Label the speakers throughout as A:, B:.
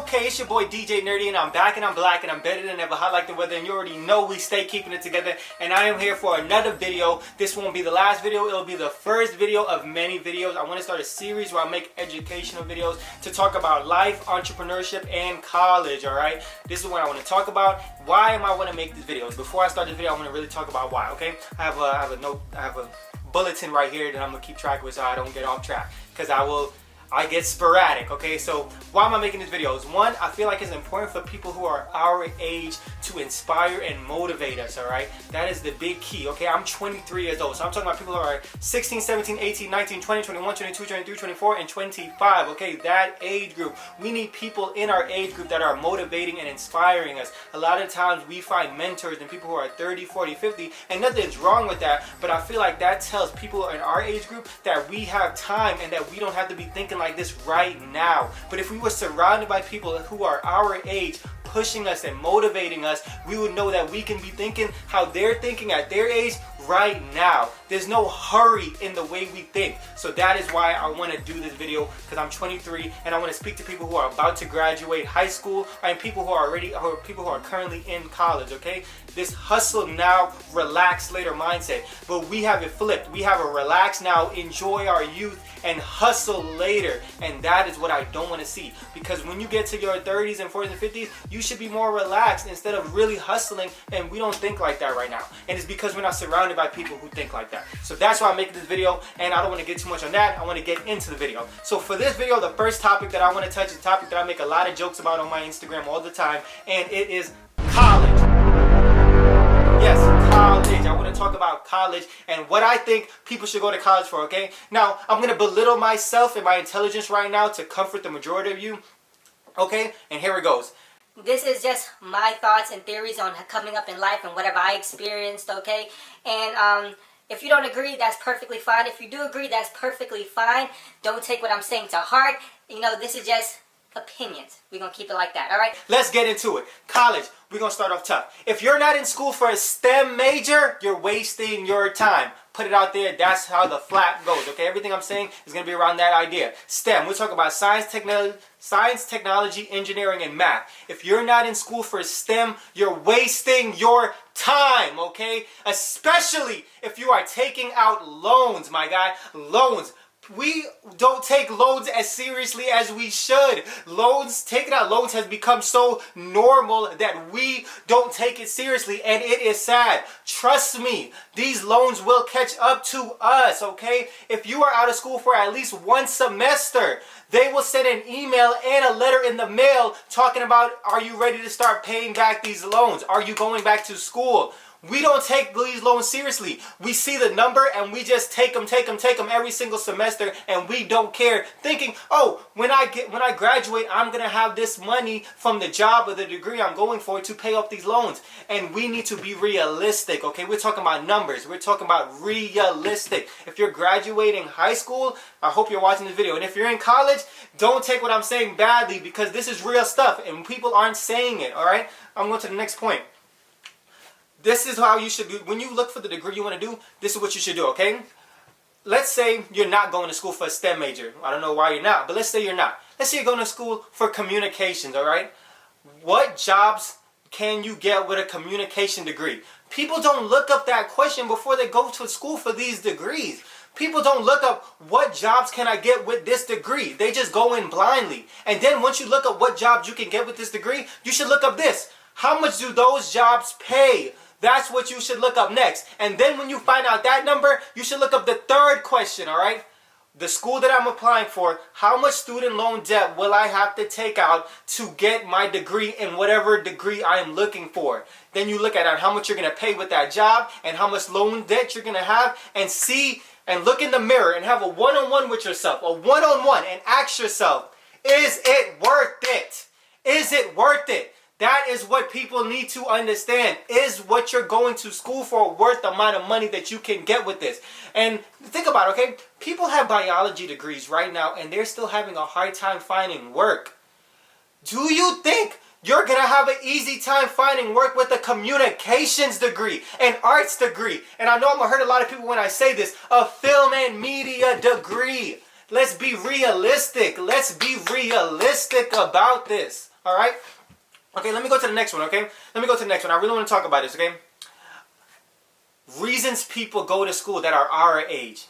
A: okay? It's your boy DJ Nerdy, and I'm back and I'm black and I'm better than ever, hot like the weather, and you already know we stay keeping it together. And I am here for another video. This won't be the last video, it'll be the first video of many videos. I want to start a series where I make educational videos to talk about life, entrepreneurship, and college, alright? This is what I want to talk about. Why am I want to make these videos? Before I start this video, I want to really talk about why, okay? I have a bulletin right here that I'm going to keep track with so I don't get off track, because I get sporadic, okay? So why am I making these videos? One, I feel like it's important for people who are our age to inspire and motivate us, all right? That is the big key, okay? I'm 23 years old, so I'm talking about people who are 16, 17, 18, 19, 20, 21, 22, 23, 24, and 25, okay? That age group. We need people in our age group that are motivating and inspiring us. A lot of times we find mentors and people who are 30, 40, 50, and nothing's wrong with that, but I feel like that tells people in our age group that we have time and that we don't have to be thinking like this right now. But if we were surrounded by people who are our age, pushing us and motivating us, we would know that we can be thinking how they're thinking at their age right now. There's no hurry in the way we think. So that is why I want to do this video, because I'm 23 and I want to speak to people who are about to graduate high school and people who are currently in college, okay? This hustle now, relax later mindset. But we have it flipped. We have a relax now, enjoy our youth, and hustle later. And that is what I don't want to see. Because when you get to your 30s and 40s and 50s, you should be more relaxed instead of really hustling, and we don't think like that right now. And it's because we're not surrounded by people who think like that. So that's why I'm making this video, and I don't want to get too much on that. I want to get into the video. So for this video, the first topic that I want to touch is a topic that I make a lot of jokes about on my Instagram all the time, and it is college. Yes, college. I want to talk about college and what I think people should go to college for, okay? Now, I'm going to belittle myself and my intelligence right now to comfort the majority of you, okay? And here it goes.
B: This is just my thoughts and theories on coming up in life and whatever I experienced, okay? And if you don't agree, that's perfectly fine. If you do agree, that's perfectly fine. Don't take what I'm saying to heart. You know, this is just opinions. We're going to keep it like that, all right?
A: Let's get into it. College, we're going to start off tough. If you're not in school for a STEM major, you're wasting your time. Put it out there. That's how the flap goes, okay? Everything I'm saying is going to be around that idea. STEM, we're talking about science, technology, engineering, and math. If you're not in school for STEM, you're wasting your time, okay? Especially if you are taking out loans, my guy. Loans. We don't take loans as seriously as we should. Taking out loans has become so normal that we don't take it seriously, and it is sad. Trust me, these loans will catch up to us, okay? If you are out of school for at least one semester, they will send an email and a letter in the mail talking about, are you ready to start paying back these loans? Are you going back to school? We don't take these loans seriously. We see the number and we just take them every single semester, and we don't care, thinking, oh, when I graduate, I'm going to have this money from the job or the degree I'm going for to pay off these loans. And we need to be realistic, okay? We're talking about numbers. We're talking about realistic. If you're graduating high school, I hope you're watching this video. And if you're in college, don't take what I'm saying badly, because this is real stuff and people aren't saying it, all right? I'm going to the next point. This is how you should do. When you look for the degree you want to do, this is what you should do, okay? Let's say you're not going to school for a STEM major. I don't know why you're not, but let's say you're not. Let's say you're going to school for communications, all right? What jobs can you get with a communication degree? People don't look up that question before they go to school for these degrees. People don't look up what jobs can I get with this degree. They just go in blindly. And then once you look up what jobs you can get with this degree, you should look up this. How much do those jobs pay? That's what you should look up next. And then when you find out that number, you should look up the third question, all right? The school that I'm applying for, how much student loan debt will I have to take out to get my degree in whatever degree I am looking for? Then you look at how much you're going to pay with that job and how much loan debt you're going to have, and see and look in the mirror and have a one-on-one with yourself, and ask yourself, is it worth it? Is it worth it? That is what people need to understand. Is what you're going to school for worth the amount of money that you can get with this? And think about it, okay? People have biology degrees right now, and they're still having a hard time finding work. Do you think you're going to have an easy time finding work with a communications degree, an arts degree? And I know I'm going to hurt a lot of people when I say this, a film and media degree. Let's be realistic. Let's be realistic about this. All right? Okay, let me go to the next one, okay? Let me go to the next one. I really want to talk about this, okay? Reasons people go to school that are our age.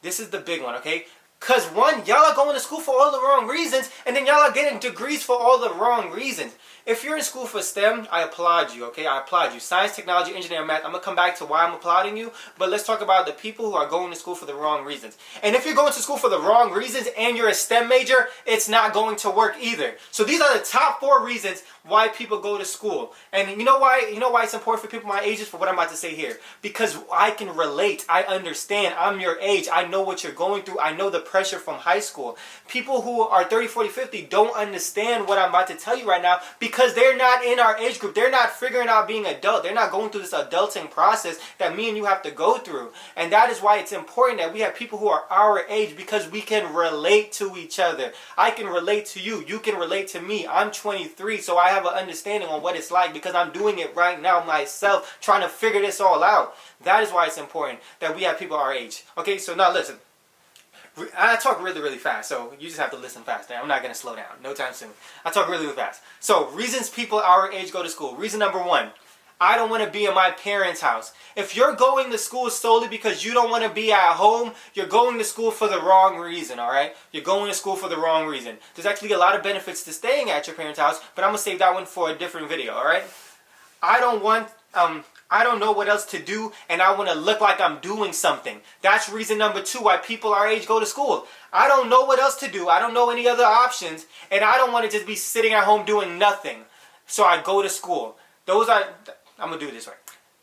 A: This is the big one, okay? Because one, y'all are going to school for all the wrong reasons, and then y'all are getting degrees for all the wrong reasons. If you're in school for STEM, I applaud you, okay? I applaud you. Science, technology, engineering, math. I'm going to come back to why I'm applauding you, but let's talk about the people who are going to school for the wrong reasons. And if you're going to school for the wrong reasons and you're a STEM major, it's not going to work either. So these are the top 4 reasons why people go to school. And you know why? You know why it's important for people my age is for what I'm about to say here. Because I can relate. I understand. I'm your age. I know what you're going through. I know the pressure from high school. People who are 30, 40, 50 don't understand what I'm about to tell you right now because they're not in our age group. They're not figuring out being adult. They're not going through this adulting process that me and you have to go through. And that is why it's important that we have people who are our age because we can relate to each other. I can relate to you. You can relate to me. I'm 23, so I have an understanding on what it's like because I'm doing it right now myself, trying to figure this all out. That is why it's important that we have people our age. Okay, so now listen. I talk really, really fast, so you just have to listen fast. I'm not going to slow down. No time soon. I talk really, really fast. So, reasons people our age go to school. Reason number 1, I don't want to be in my parents' house. If you're going to school solely because you don't want to be at home, you're going to school for the wrong reason, alright? You're going to school for the wrong reason. There's actually a lot of benefits to staying at your parents' house, but I'm going to save that one for a different video, alright? I don't know what else to do, and I want to look like I'm doing something. That's reason number 2 why people our age go to school. I don't know what else to do. I don't know any other options, and I don't want to just be sitting at home doing nothing. So I go to school. I'm going to do it this way.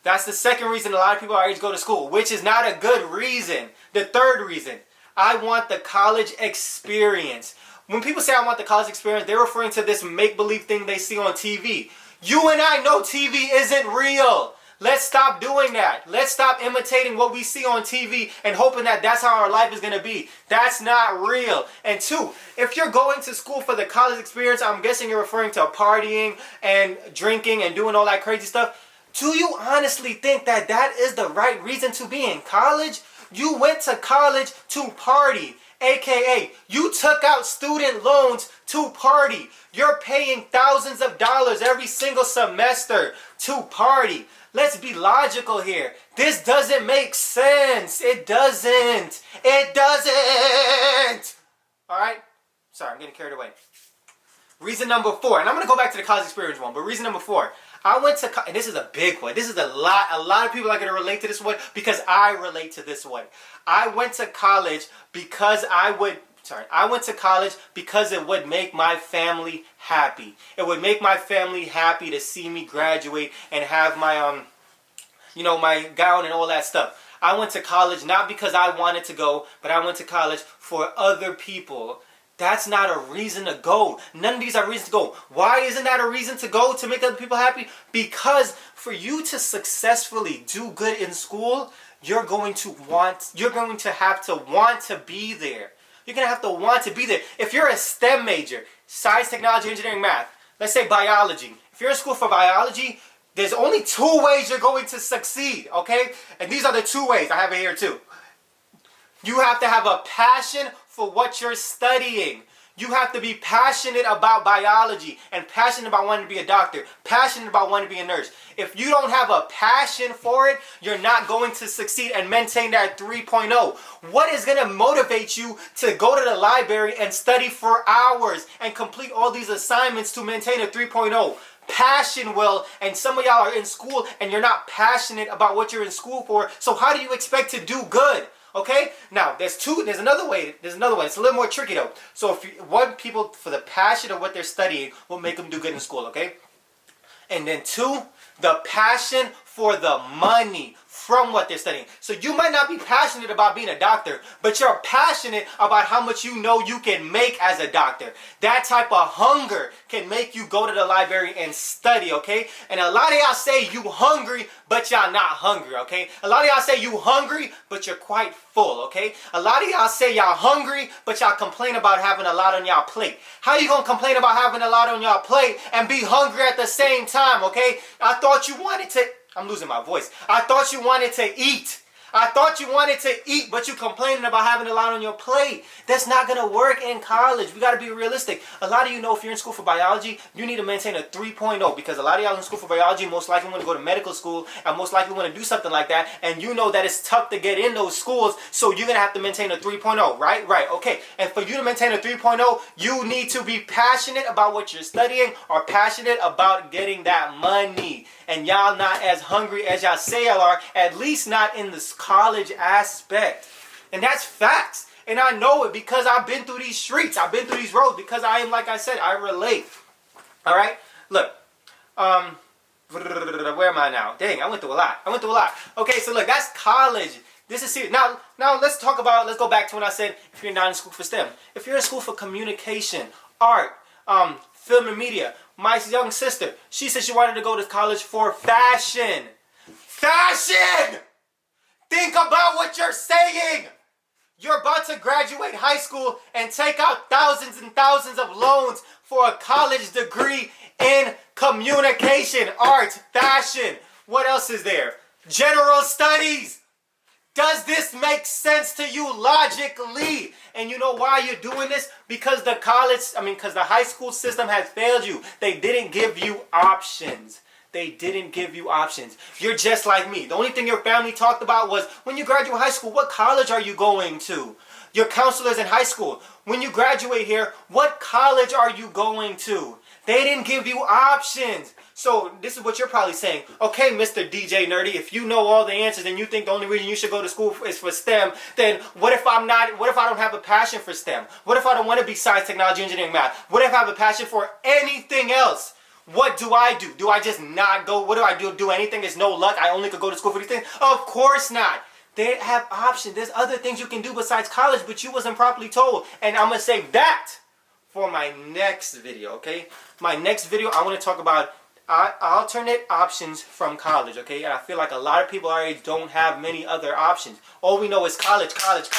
A: That's the second reason a lot of people our age go to school, which is not a good reason. The third reason, I want the college experience. When people say I want the college experience, they're referring to this make-believe thing they see on TV. You and I know TV isn't real. Let's stop doing that. Let's stop imitating what we see on TV and hoping that that's how our life is going to be. That's not real. And 2, if you're going to school for the college experience, I'm guessing you're referring to partying and drinking and doing all that crazy stuff. Do you honestly think that that is the right reason to be in college? You went to college to party. AKA, you took out student loans to party. You're paying thousands of dollars every single semester to party. Let's be logical here. This doesn't make sense. It doesn't. It doesn't. Alright? Sorry, I'm getting carried away. Reason number 4, and I'm going to go back to the college experience one, but reason number 4. I went to, and this is a big one. This is a lot of people are going to relate to this one because I relate to this one. I went to college because I went to college because it would make my family happy. It would make my family happy to see me graduate and have my, my gown and all that stuff. I went to college not because I wanted to go, but I went to college for other people. That's not a reason to go. None of these are reasons to go. Why isn't that a reason to go to make other people happy? Because for you to successfully do good in school, you're going to have to want to be there. You're going to have to want to be there. If you're a STEM major, science, technology, engineering, math, let's say biology. If you're in school for biology, there's only 2 ways you're going to succeed, okay? And these are the 2 ways. I have it here too. You have to have a passion for what you're studying. You have to be passionate about biology and passionate about wanting to be a doctor, passionate about wanting to be a nurse. If you don't have a passion for it, you're not going to succeed and maintain that 3.0. What is going to motivate you to go to the library and study for hours and complete all these assignments to maintain a 3.0? Passion will, and some of y'all are in school and you're not passionate about what you're in school for, so how do you expect to do good? Okay? Now, there's another way. It's a little more tricky though. So if you want people for the passion of what they're studying will make them do good in school, okay? And then 2, the passion for the money from what they're studying. So you might not be passionate about being a doctor, but you're passionate about how much you know you can make as a doctor. That type of hunger can make you go to the library and study, okay? And a lot of y'all say you hungry, but y'all not hungry, okay? A lot of y'all say you hungry, but you're quite full, okay? A lot of y'all say y'all hungry, but y'all complain about having a lot on y'all plate. How you gonna complain about having a lot on y'all plate and be hungry at the same time, okay? I thought you wanted to... I'm losing my voice. I thought you wanted to eat. I thought you wanted to eat, but you complaining about having a lot on your plate. That's not going to work in college. We got to be realistic. A lot of you know if you're in school for biology, you need to maintain a 3.0 because a lot of y'all in school for biology most likely want to go to medical school and most likely want to do something like that. And you know that it's tough to get in those schools, so you're going to have to maintain a 3.0, right? Right, okay. And for you to maintain a 3.0, you need to be passionate about what you're studying or passionate about getting that money. And y'all not as hungry as y'all say y'all are, at least not in this college aspect. And that's facts. And I know it because I've been through these streets. I've been through these roads because I am, like I said, I relate. All right? Look. Where am I now? Dang, I went through a lot. Okay, so look, that's college. This is serious. Now let's go back to when I said if you're not in school for STEM. If you're in school for communication, art, film and media. My young sister, she said she wanted to go to college for fashion. Fashion! Think about what you're saying. You're about to graduate high school and take out thousands and thousands of loans for a college degree in communication, art, fashion. What else is there? General studies. Does this make sense to you logically? And you know why you're doing this? Because the high school system has failed you. They didn't give you options. You're just like me. The only thing your family talked about was, when you graduate high school, what college are you going to? Your counselors in high school, when you graduate here, what college are you going to? They didn't give you options. So this is what you're probably saying. Okay, Mr. DJ Nerdy, if you know all the answers and you think the only reason you should go to school is for STEM, then what if I don't have a passion for STEM? What if I don't want to be science, technology, engineering, math? What if I have a passion for anything else? What do I do? Do I just not go? What do I do? Do anything? There's no luck. I only could go to school for these things? Of course not. They have options. There's other things you can do besides college, but you wasn't properly told. And I'm going to save that for my next video, okay? My next video, I want to talk about alternate options from college, okay? And I feel like a lot of people our age don't have many other options. All we know is college. That's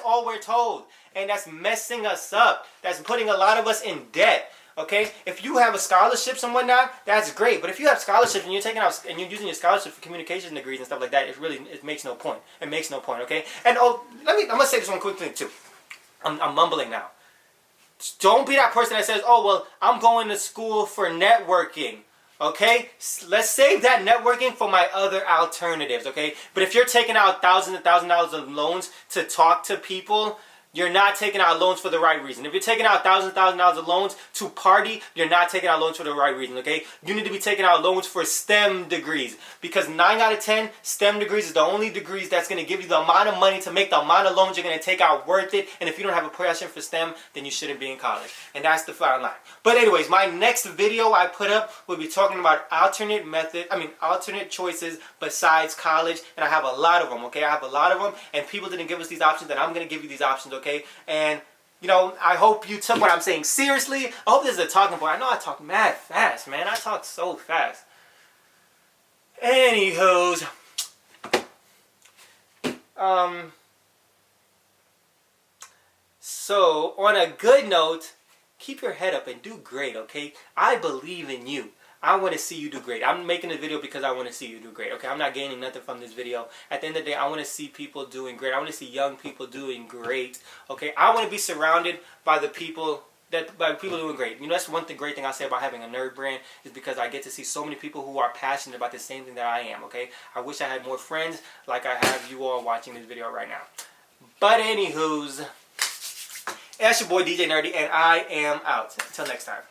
A: all we're told. And that's messing us up. That's putting a lot of us in debt. Okay? If you have a scholarships and whatnot, that's great. But if you have scholarships and you're taking out and you're using your scholarship for communication degrees and stuff like that, it makes no point. It makes no point, okay? And I'm gonna say this one quick thing too. I'm mumbling now. Don't be that person that says, oh well, I'm going to school for networking. Okay? Let's save that networking for my other alternatives, okay? But if you're taking out thousands and thousands of dollars of loans to talk to people, you're not taking out loans for the right reason. If you're taking out thousands of dollars of loans to party, you're not taking out loans for the right reason, okay? You need to be taking out loans for STEM degrees. Because 9 out of 10, STEM degrees is the only degrees that's going to give you the amount of money to make the amount of loans you're going to take out worth it. And if you don't have a passion for STEM, then you shouldn't be in college. And that's the fine line. But anyways, my next video I put up will be talking about alternate choices besides college. And I have a lot of them, okay? I have a lot of them. And people didn't give us these options, and I'm going to give you these options, okay? And, you know, I hope you took what I'm saying seriously. I hope this is a talking point. I know I talk mad fast, man. I talk so fast. Anywho's, so on a good note, keep your head up and do great, okay? I believe in you. I want to see you do great. I'm making a video because I want to see you do great, okay? I'm not gaining nothing from this video. At the end of the day, I want to see people doing great. I want to see young people doing great, okay? I want to be surrounded by people doing great. You know, that's one great thing I say about having a nerd brand is because I get to see so many people who are passionate about the same thing that I am, okay? I wish I had more friends like I have you all watching this video right now. But anywho's, that's your boy DJ Nerdy, and I am out. Until next time.